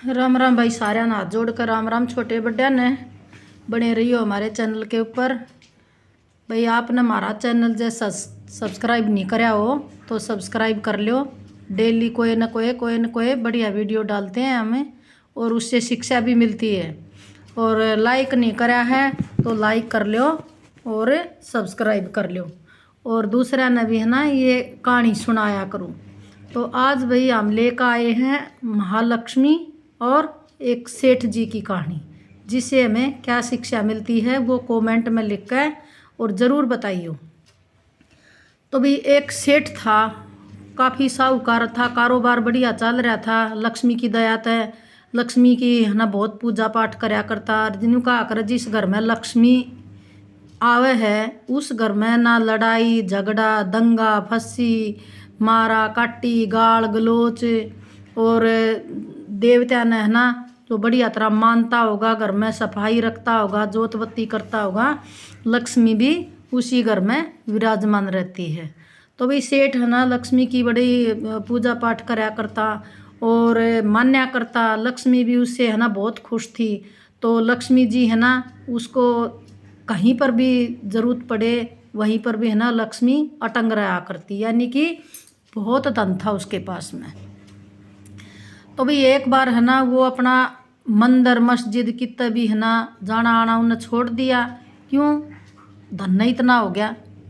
राम राम भाई, सारे हाथ जोड़कर राम राम। छोटे बड्डा ने बने रहियो हमारे चैनल के ऊपर। भाई आपने हमारा चैनल जैसा सब्सक्राइब नहीं कराया हो तो सब्सक्राइब कर लो। डेली कोई न कोई बढ़िया वीडियो डालते हैं हमें, और उससे शिक्षा भी मिलती है। और लाइक नहीं करा है तो लाइक कर लो और सब्सक्राइब कर लो। और दूसरा ने भी है ना ये कहानी सुनाया करूँ। तो आज भाई हम लेकर आए हैं महालक्ष्मी और एक सेठ जी की कहानी, जिससे हमें क्या शिक्षा मिलती है वो कमेंट में लिख कर और ज़रूर बताइए। तो भाई एक सेठ था, काफ़ी साहूकार था, कारोबार बढ़िया चल रहा था। लक्ष्मी की दया है, लक्ष्मी की है ना बहुत पूजा पाठ कराया करता। जिन्हों का आकर जिस घर में लक्ष्मी आवे है उस घर में ना लड़ाई झगड़ा दंगा फस्सी मारा काटी गाल गलोच, और देवता ने है ना तो बढ़िया तरह मानता होगा, घर में सफाई रखता होगा, जोत बत्ती करता होगा। लक्ष्मी भी उसी घर में विराजमान रहती है। तो भाई सेठ है ना लक्ष्मी की बड़ी पूजा पाठ कराया करता और मान्या करता। लक्ष्मी भी उससे है ना बहुत खुश थी। तो लक्ष्मी जी है ना उसको कहीं पर भी ज़रूरत पड़े वहीं पर भी है ना लक्ष्मी अटंग रहा करती, यानी कि बहुत धन था उसके पास में। तो भाई एक बार है ना वो अपना मंदिर मस्जिद कितना भी है ना जाना आना उन्हें छोड़ दिया। क्यों? धन इतना हो गया,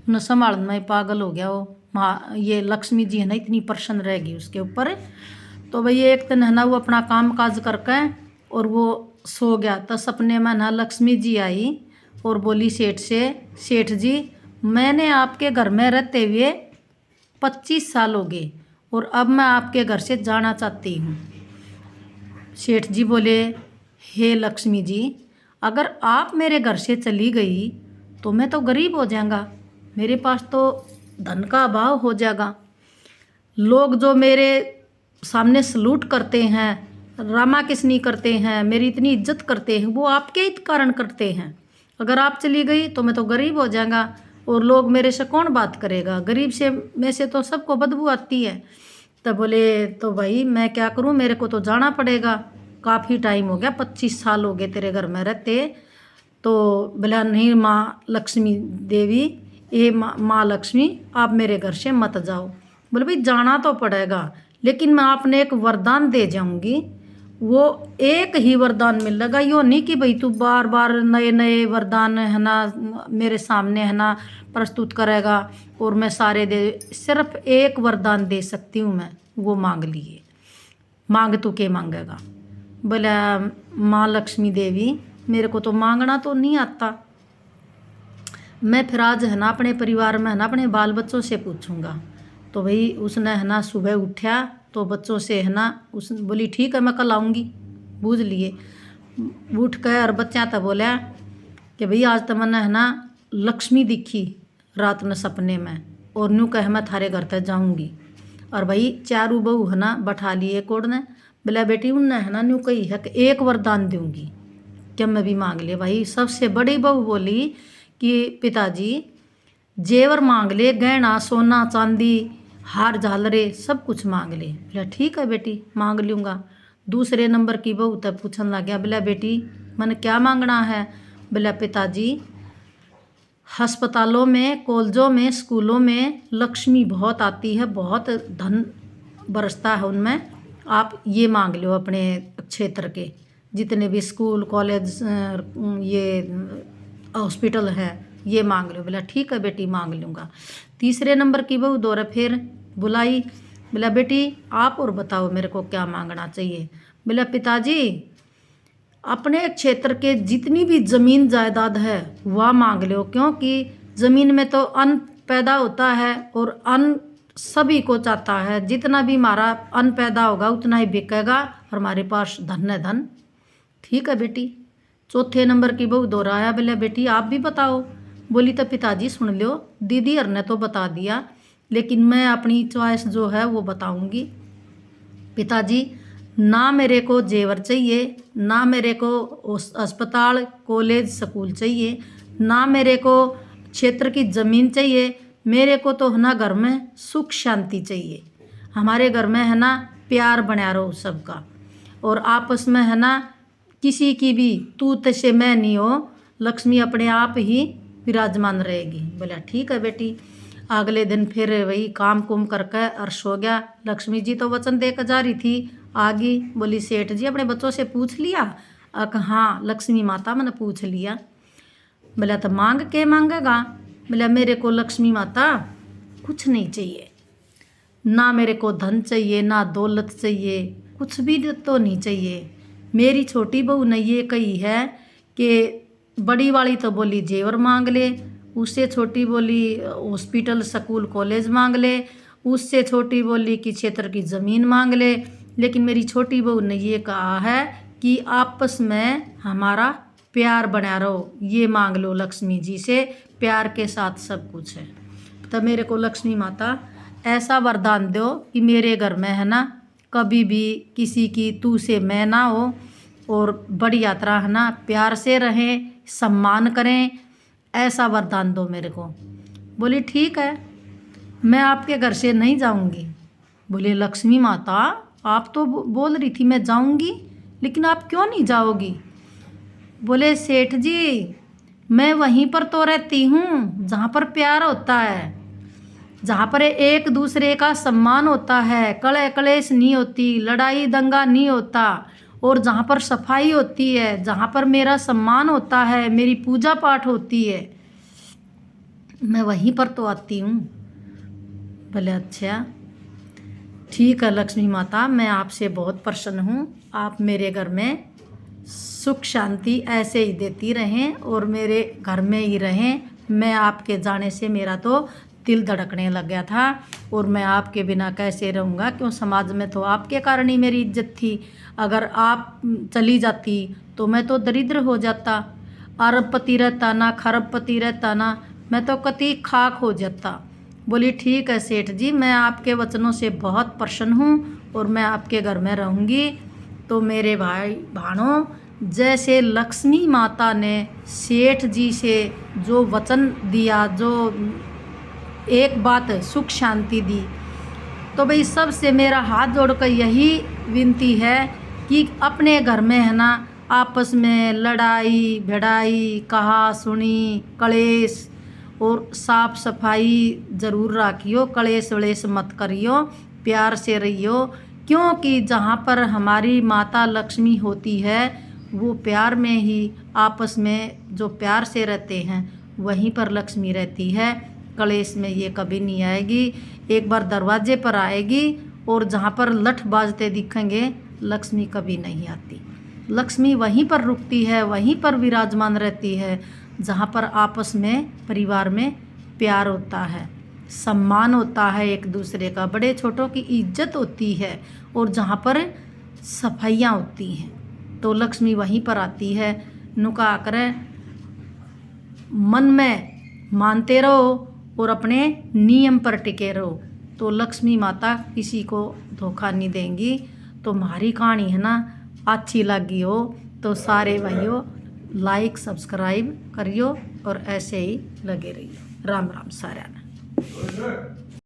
उन्हें संभालने में पागल हो गया वो। ये लक्ष्मी जी है ना इतनी प्रसन्न रहेगी उसके ऊपर। तो भाई एक दिन है ना वो अपना काम काज करके और वो सो गया। तो सपने में ना लक्ष्मी जी आई और बोली सेठ से, सेठ जी मैंने आपके घर में रहते हुए 25 साल हो गए और अब मैं आपके घर से जाना चाहती हूँ। सेठ जी बोले, हे लक्ष्मी जी अगर आप मेरे घर से चली गई तो मैं तो गरीब हो जाऊंगा, मेरे पास तो धन का अभाव हो जाएगा। लोग जो मेरे सामने सलूट करते हैं, रामा किसनी करते हैं, मेरी इतनी इज्जत करते हैं, वो आपके ही कारण करते हैं। अगर आप चली गई तो मैं तो गरीब हो जाऊंगा और लोग मेरे से कौन बात करेगा, गरीब से में से तो सबको बदबू आती है। तब बोले तो भाई मैं क्या करूं, मेरे को तो जाना पड़ेगा, काफ़ी टाइम हो गया, 25 साल हो गए तेरे घर में रहते। तो बोला नहीं माँ लक्ष्मी देवी, ये माँ लक्ष्मी आप मेरे घर से मत जाओ। बोले भाई जाना तो पड़ेगा, लेकिन मैं आपने एक वरदान दे जाऊंगी, वो एक ही वरदान मिलेगा। यो नहीं कि भाई तू बार बार नए नए वरदान है ना मेरे सामने है ना प्रस्तुत करेगा और मैं सारे दे। सिर्फ एक वरदान दे सकती हूँ मैं, वो मांग लिए। मांग तू के मांगेगा? बोला माँ लक्ष्मी देवी मेरे को तो मांगना तो नहीं आता, मैं फिर आज है ना अपने परिवार में है ना अपने बाल बच्चों से पूछूंगा। तो भाई उसने है ना सुबह उठा तो बच्चों से है ना उस बोली ठीक है मैं कल आऊँगी। बूझ लिए उठ कर और बच्चा तो बोला कि भाई आज तो मैंने है ना लक्ष्मी दिखी रात में सपने में और न्यू कह मैं थारे घर तक जाऊँगी। और भाई चारू बहू है ना बैठा लिए कोड ने। बोला बेटी उनने है ना न्यू कही है कि एक वरदान दूंगी, क्या मैं भी मांग ले। भाई सबसे बड़ी बहू बोली कि पिताजी जेवर मांग ले, गहना सोना चांदी हार झालरे सब कुछ मांग ले। बोला ठीक है बेटी मांग लूँगा। दूसरे नंबर की बहू तब पूछने लग गया, बोला बेटी मैंने क्या मांगना है? बोला पिताजी अस्पतालों में कॉलेजों में स्कूलों में लक्ष्मी बहुत आती है, बहुत धन बरसता है उनमें, आप ये मांग लो अपने क्षेत्र के जितने भी स्कूल कॉलेज ये हॉस्पिटल है ये मांग लो। बोला ठीक है बेटी मांग लूँगा। तीसरे नंबर की बहू दोबारा फिर बुलाई। बोला बेटी आप और बताओ मेरे को क्या मांगना चाहिए? बोला पिताजी अपने क्षेत्र के जितनी भी ज़मीन जायदाद है वह मांग लो, क्योंकि ज़मीन में तो अन्न पैदा होता है और अन्न सभी को चाहता है। जितना भी हमारा अन्न पैदा होगा उतना ही बिकेगा और हमारे पास धन है धन। ठीक है बेटी। चौथे नंबर की बहू दोहराया। बोले बेटी आप भी बताओ। बोली तो पिताजी सुन लो, दीदी हर ने तो बता दिया लेकिन मैं अपनी चॉइस जो है वो बताऊंगी। पिताजी ना मेरे को जेवर चाहिए, ना मेरे को अस्पताल कॉलेज स्कूल चाहिए, ना मेरे को क्षेत्र की ज़मीन चाहिए, मेरे को तो है ना घर में सुख शांति चाहिए। हमारे घर में है ना प्यार बना रहो सबका। और आपस में है ना किसी की भी तू तसे मैं नहीं हो, लक्ष्मी अपने आप ही विराजमान रहेगी। बोला ठीक है बेटी। अगले दिन फिर वही काम कुम करके और सो गया। लक्ष्मी जी तो वचन देकर जा रही थी, आ गई। बोली सेठ जी अपने बच्चों से पूछ लिया? हाँ लक्ष्मी माता मैंने पूछ लिया। बोला तो मांग के मांगेगा? बोला मेरे को लक्ष्मी माता कुछ नहीं चाहिए, ना मेरे को धन चाहिए ना दौलत चाहिए, कुछ भी तो नहीं चाहिए। मेरी छोटी बहू ने ये कही है कि बड़ी वाली तो बोली जेवर मांग ले, उससे छोटी बोली हॉस्पिटल स्कूल कॉलेज मांग ले, उससे छोटी बोली कि क्षेत्र की ज़मीन मांग ले, लेकिन मेरी छोटी बहू ने ये कहा है कि आपस में हमारा प्यार बना रहो, ये मांग लो लक्ष्मी जी से, प्यार के साथ सब कुछ है। तो मेरे को लक्ष्मी माता ऐसा वरदान दो कि मेरे घर में है ना कभी भी किसी की तू से मैं ना हो, और बड़ी यात्रा है ना प्यार से रहें, सम्मान करें, ऐसा वरदान दो मेरे को। बोली ठीक है, मैं आपके घर से नहीं जाऊंगी। बोले लक्ष्मी माता आप तो बोल रही थी मैं जाऊंगी, लेकिन आप क्यों नहीं जाओगी? बोले सेठ जी मैं वहीं पर तो रहती हूँ जहाँ पर प्यार होता है, जहाँ पर एक दूसरे का सम्मान होता है, कलह कलेश नहीं होती, लड़ाई दंगा नहीं होता, और जहाँ पर सफाई होती है, जहाँ पर मेरा सम्मान होता है, मेरी पूजा पाठ होती है, मैं वहीं पर तो आती हूँ। बोले अच्छा ठीक है लक्ष्मी माता, मैं आपसे बहुत प्रसन्न हूँ, आप मेरे घर में सुख शांति ऐसे ही देती रहें और मेरे घर में ही रहें। मैं आपके जाने से मेरा तो दिल धड़कने लग गया था, और मैं आपके बिना कैसे रहूँगा, क्यों समाज में तो आपके कारण ही मेरी इज्जत थी। अगर आप चली जाती तो मैं तो दरिद्र हो जाता, अरबपति रहता ना खरबपति रहता ना, मैं तो कति खाक हो जाता। बोली ठीक है सेठ जी, मैं आपके वचनों से बहुत प्रसन्न हूँ और मैं आपके घर में रहूँगी। तो मेरे भाई बहनों, जैसे लक्ष्मी माता ने सेठ जी से जो वचन दिया, जो एक बात सुख शांति दी, तो भाई सबसे मेरा हाथ जोड़कर यही विनती है कि अपने घर में है ना आपस में लड़ाई भिड़ाई कहा सुनी कलेश और साफ सफाई ज़रूर रखियो, कलेश वलेश मत करियो, प्यार से रहियो। क्योंकि जहाँ पर हमारी माता लक्ष्मी होती है वो प्यार में ही, आपस में जो प्यार से रहते हैं वहीं पर लक्ष्मी रहती है। कलेश में ये कभी नहीं आएगी। एक बार दरवाजे पर आएगी और जहाँ पर लठ बाजते दिखेंगे लक्ष्मी कभी नहीं आती। लक्ष्मी वहीं पर रुकती है, वहीं पर विराजमान रहती है जहाँ पर आपस में परिवार में प्यार होता है, सम्मान होता है, एक दूसरे का बड़े छोटों की इज्जत होती है, और जहाँ पर सफाइयाँ होती हैं तो लक्ष्मी वहीं पर आती है। नुका कर मन में मानते रहो और अपने नियम पर टिके रहो तो लक्ष्मी माता किसी को धोखा नहीं देंगी। तो हमारी कहानी है ना अच्छी लगी हो तो सारे भाइयों लाइक सब्सक्राइब करियो और ऐसे ही लगे रहिए। राम राम सारा।